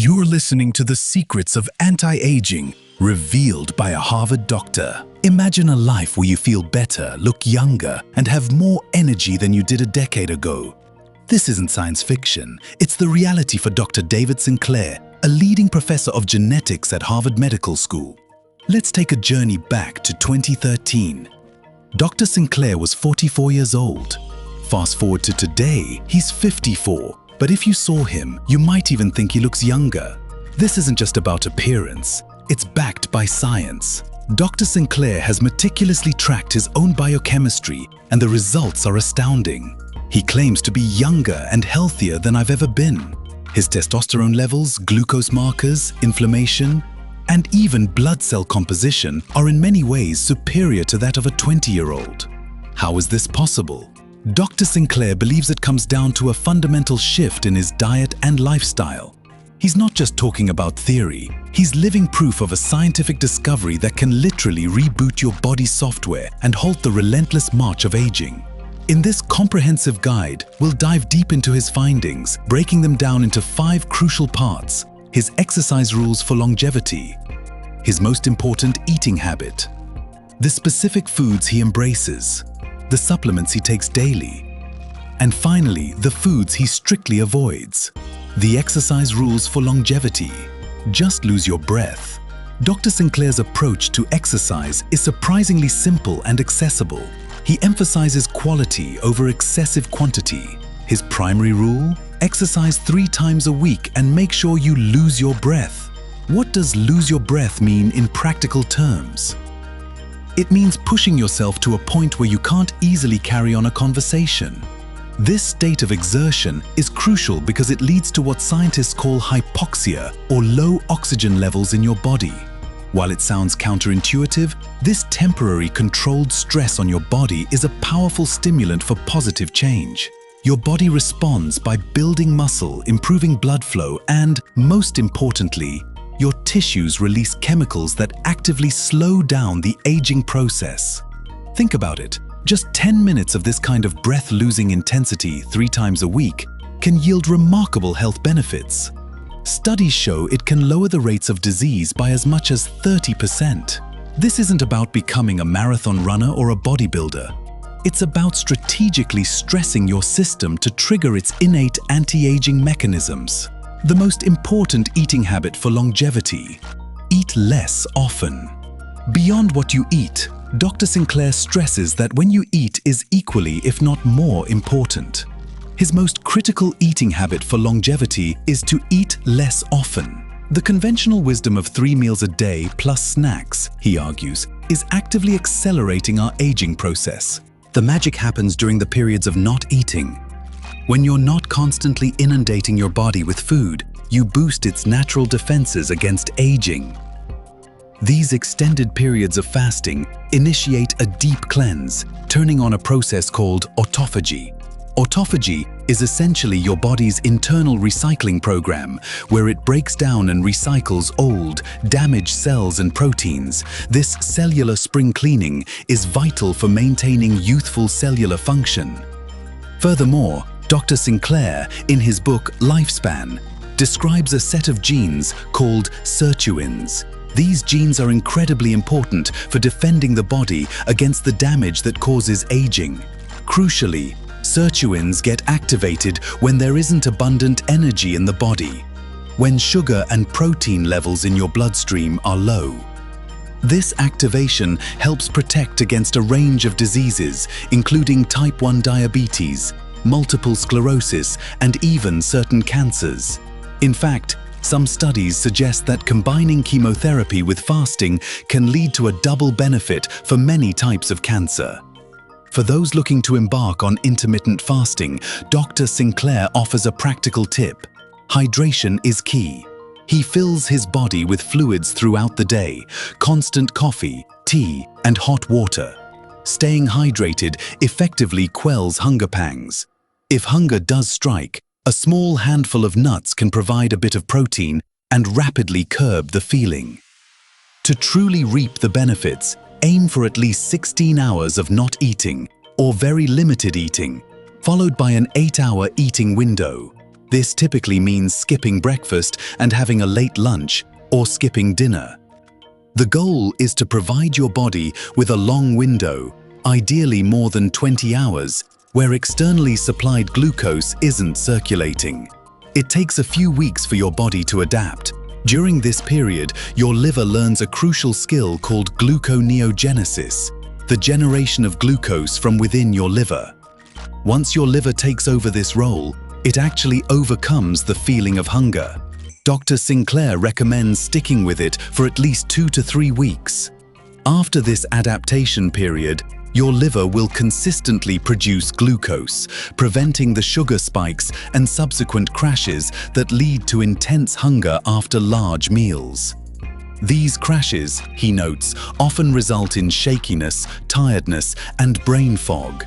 You're listening to the secrets of anti-aging, revealed by a Harvard doctor. Imagine a life where you feel better, look younger, and have more energy than you did a decade ago. This isn't science fiction, it's the reality for Dr. David Sinclair, a leading professor of genetics at Harvard Medical School. Let's take a journey back to 2013. Dr. Sinclair was 44 years old. Fast forward to today, he's 54. But if you saw him, you might even think he looks younger. This isn't just about appearance, it's backed by science. Dr. Sinclair has meticulously tracked his own biochemistry, and the results are astounding. He claims to be younger and healthier than I've ever been. His testosterone levels, glucose markers, inflammation, and even blood cell composition are in many ways superior to that of a 20-year-old. How is this possible? Dr. Sinclair believes it comes down to a fundamental shift in his diet and lifestyle. He's not just talking about theory, he's living proof of a scientific discovery that can literally reboot your body's software and halt the relentless march of aging. In this comprehensive guide, we'll dive deep into his findings, breaking them down into 5 crucial parts: his exercise rules for longevity, his most important eating habit, the specific foods he embraces, the supplements he takes daily, and finally, the foods he strictly avoids. The exercise rules for longevity. Just lose your breath. Dr. Sinclair's approach to exercise is surprisingly simple and accessible. He emphasizes quality over excessive quantity. His primary rule? Exercise 3 times a week and make sure you lose your breath. What does lose your breath mean in practical terms? It means pushing yourself to a point where you can't easily carry on a conversation. This state of exertion is crucial because it leads to what scientists call hypoxia, or low oxygen levels in your body. While it sounds counterintuitive, this temporary controlled stress on your body is a powerful stimulant for positive change. Your body responds by building muscle, improving blood flow, and, most importantly, your tissues release chemicals that actively slow down the aging process. Think about it. Just 10 minutes of this kind of breath-losing intensity 3 times a week can yield remarkable health benefits. Studies show it can lower the rates of disease by as much as 30%. This isn't about becoming a marathon runner or a bodybuilder. It's about strategically stressing your system to trigger its innate anti-aging mechanisms. The most important eating habit for longevity: eat less often. Beyond what you eat, Dr. Sinclair stresses that when you eat is equally, if not more, important. His most critical eating habit for longevity is to eat less often. The conventional wisdom of 3 meals a day plus snacks, he argues, is actively accelerating our aging process. The magic happens during the periods of not eating. When you're not constantly inundating your body with food, you boost its natural defenses against aging. These extended periods of fasting initiate a deep cleanse, turning on a process called autophagy. Autophagy is essentially your body's internal recycling program, where it breaks down and recycles old, damaged cells and proteins. This cellular spring cleaning is vital for maintaining youthful cellular function. Furthermore, Dr. Sinclair, in his book Lifespan, describes a set of genes called sirtuins. These genes are incredibly important for defending the body against the damage that causes aging. Crucially, sirtuins get activated when there isn't abundant energy in the body, when sugar and protein levels in your bloodstream are low. This activation helps protect against a range of diseases, including type 1 diabetes, multiple sclerosis, and even certain cancers. In fact, some studies suggest that combining chemotherapy with fasting can lead to a double benefit for many types of cancer. For those looking to embark on intermittent fasting, Dr. Sinclair offers a practical tip. Hydration is key. He fills his body with fluids throughout the day: constant coffee, tea, and hot water. Staying hydrated effectively quells hunger pangs. If hunger does strike, a small handful of nuts can provide a bit of protein and rapidly curb the feeling. To truly reap the benefits, aim for at least 16 hours of not eating or very limited eating, followed by an 8-hour eating window. This typically means skipping breakfast and having a late lunch, or skipping dinner. The goal is to provide your body with a long window, ideally more than 20 hours, where externally supplied glucose isn't circulating. It takes a few weeks for your body to adapt. During this period, your liver learns a crucial skill called gluconeogenesis, the generation of glucose from within your liver. Once your liver takes over this role, it actually overcomes the feeling of hunger. Dr. Sinclair recommends sticking with it for at least 2 to 3 weeks. After this adaptation period, your liver will consistently produce glucose, preventing the sugar spikes and subsequent crashes that lead to intense hunger after large meals. These crashes, he notes, often result in shakiness, tiredness, and brain fog.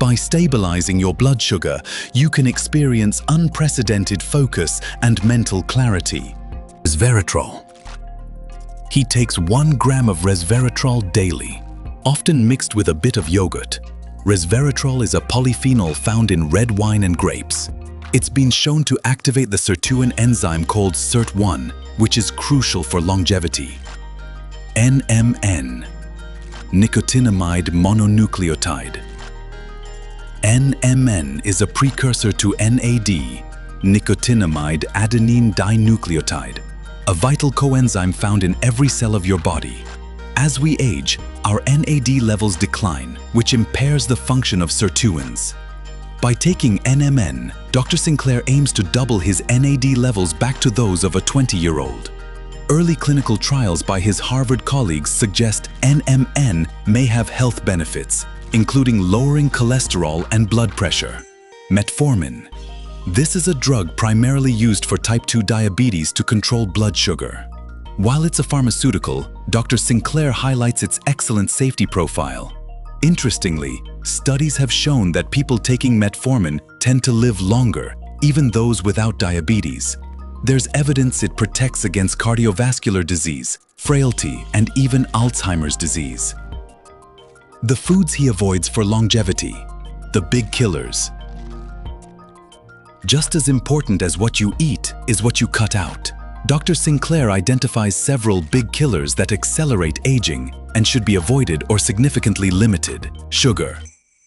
By stabilizing your blood sugar, you can experience unprecedented focus and mental clarity. Resveratrol. He takes 1 gram of resveratrol daily, often mixed with a bit of yogurt. Resveratrol is a polyphenol found in red wine and grapes. It's been shown to activate the sirtuin enzyme called SIRT1, which is crucial for longevity. NMN, nicotinamide mononucleotide. NMN is a precursor to NAD, nicotinamide adenine dinucleotide, a vital coenzyme found in every cell of your body. As we age, our NAD levels decline, which impairs the function of sirtuins. By taking NMN, Dr. Sinclair aims to double his NAD levels back to those of a 20-year-old. Early clinical trials by his Harvard colleagues suggest NMN may have health benefits, including lowering cholesterol and blood pressure. Metformin. This is a drug primarily used for type 2 diabetes to control blood sugar. While it's a pharmaceutical, Dr. Sinclair highlights its excellent safety profile. Interestingly, studies have shown that people taking metformin tend to live longer, even those without diabetes. There's evidence it protects against cardiovascular disease, frailty, and even Alzheimer's disease. The foods he avoids for longevity, the big killers. Just as important as what you eat is what you cut out. Dr. Sinclair identifies several big killers that accelerate aging and should be avoided or significantly limited. Sugar.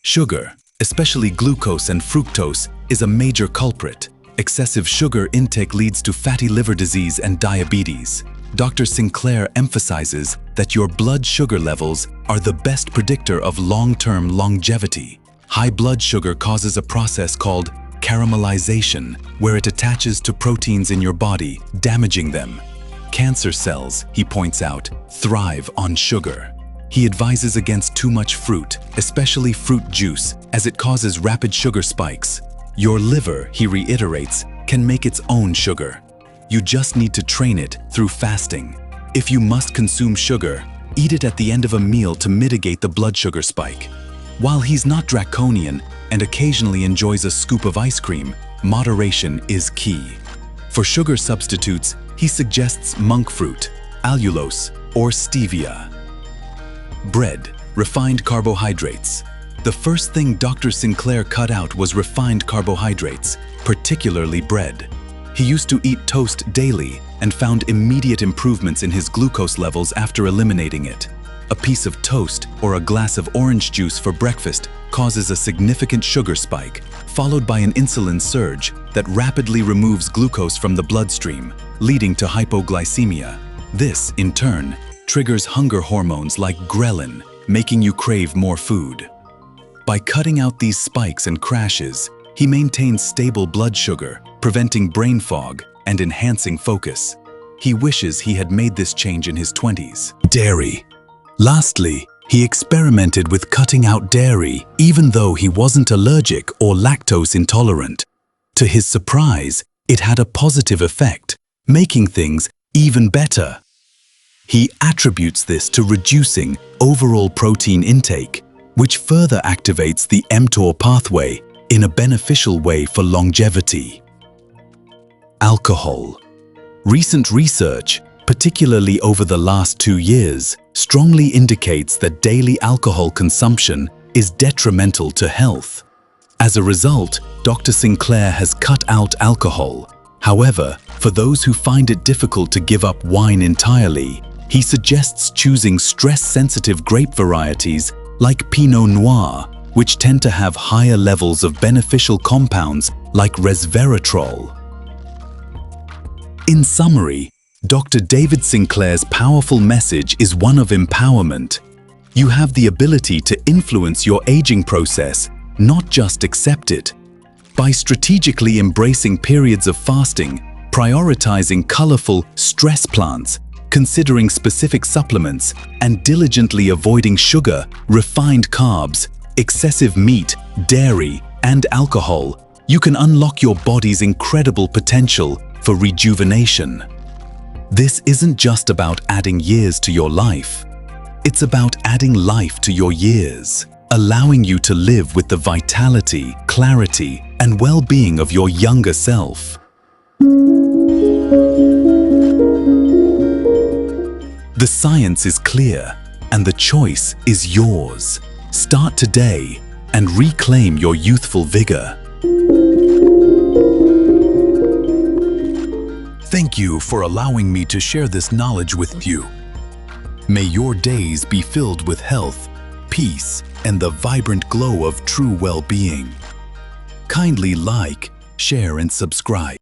Sugar, especially glucose and fructose, is a major culprit. Excessive sugar intake leads to fatty liver disease and diabetes. Dr. Sinclair emphasizes that your blood sugar levels are the best predictor of long-term longevity. High blood sugar causes a process called caramelization, where it attaches to proteins in your body, damaging them. Cancer cells, he points out, thrive on sugar. He advises against too much fruit, especially fruit juice, as it causes rapid sugar spikes. Your liver, he reiterates, can make its own sugar. You just need to train it through fasting. If you must consume sugar, eat it at the end of a meal to mitigate the blood sugar spike. While he's not draconian and occasionally enjoys a scoop of ice cream, moderation is key. For sugar substitutes, he suggests monk fruit, allulose, or stevia. Bread, refined carbohydrates. The first thing Dr. Sinclair cut out was refined carbohydrates, particularly bread. He used to eat toast daily and found immediate improvements in his glucose levels after eliminating it. A piece of toast or a glass of orange juice for breakfast causes a significant sugar spike, followed by an insulin surge that rapidly removes glucose from the bloodstream, leading to hypoglycemia. This, in turn, triggers hunger hormones like ghrelin, making you crave more food. By cutting out these spikes and crashes, he maintains stable blood sugar, preventing brain fog and enhancing focus. He wishes he had made this change in his 20s. Dairy. Lastly, he experimented with cutting out dairy even though he wasn't allergic or lactose intolerant. To his surprise, it had a positive effect, making things even better. He attributes this to reducing overall protein intake, which further activates the mTOR pathway in a beneficial way for longevity. Alcohol. Recent research, particularly over the last 2 years, strongly indicates that daily alcohol consumption is detrimental to health. As a result, Dr. Sinclair has cut out alcohol. However, for those who find it difficult to give up wine entirely, he suggests choosing stress-sensitive grape varieties like Pinot Noir, which tend to have higher levels of beneficial compounds like resveratrol. In summary, Dr. David Sinclair's powerful message is one of empowerment. You have the ability to influence your aging process, not just accept it. By strategically embracing periods of fasting, prioritizing colorful stress plants, considering specific supplements, and diligently avoiding sugar, refined carbs, excessive meat, dairy, and alcohol, you can unlock your body's incredible potential for rejuvenation. This isn't just about adding years to your life. It's about adding life to your years, allowing you to live with the vitality, clarity, and well-being of your younger self. The science is clear, and the choice is yours. Start today and reclaim your youthful vigor. Thank you for allowing me to share this knowledge with you. May your days be filled with health, peace, and the vibrant glow of true well-being. Kindly like, share, and subscribe.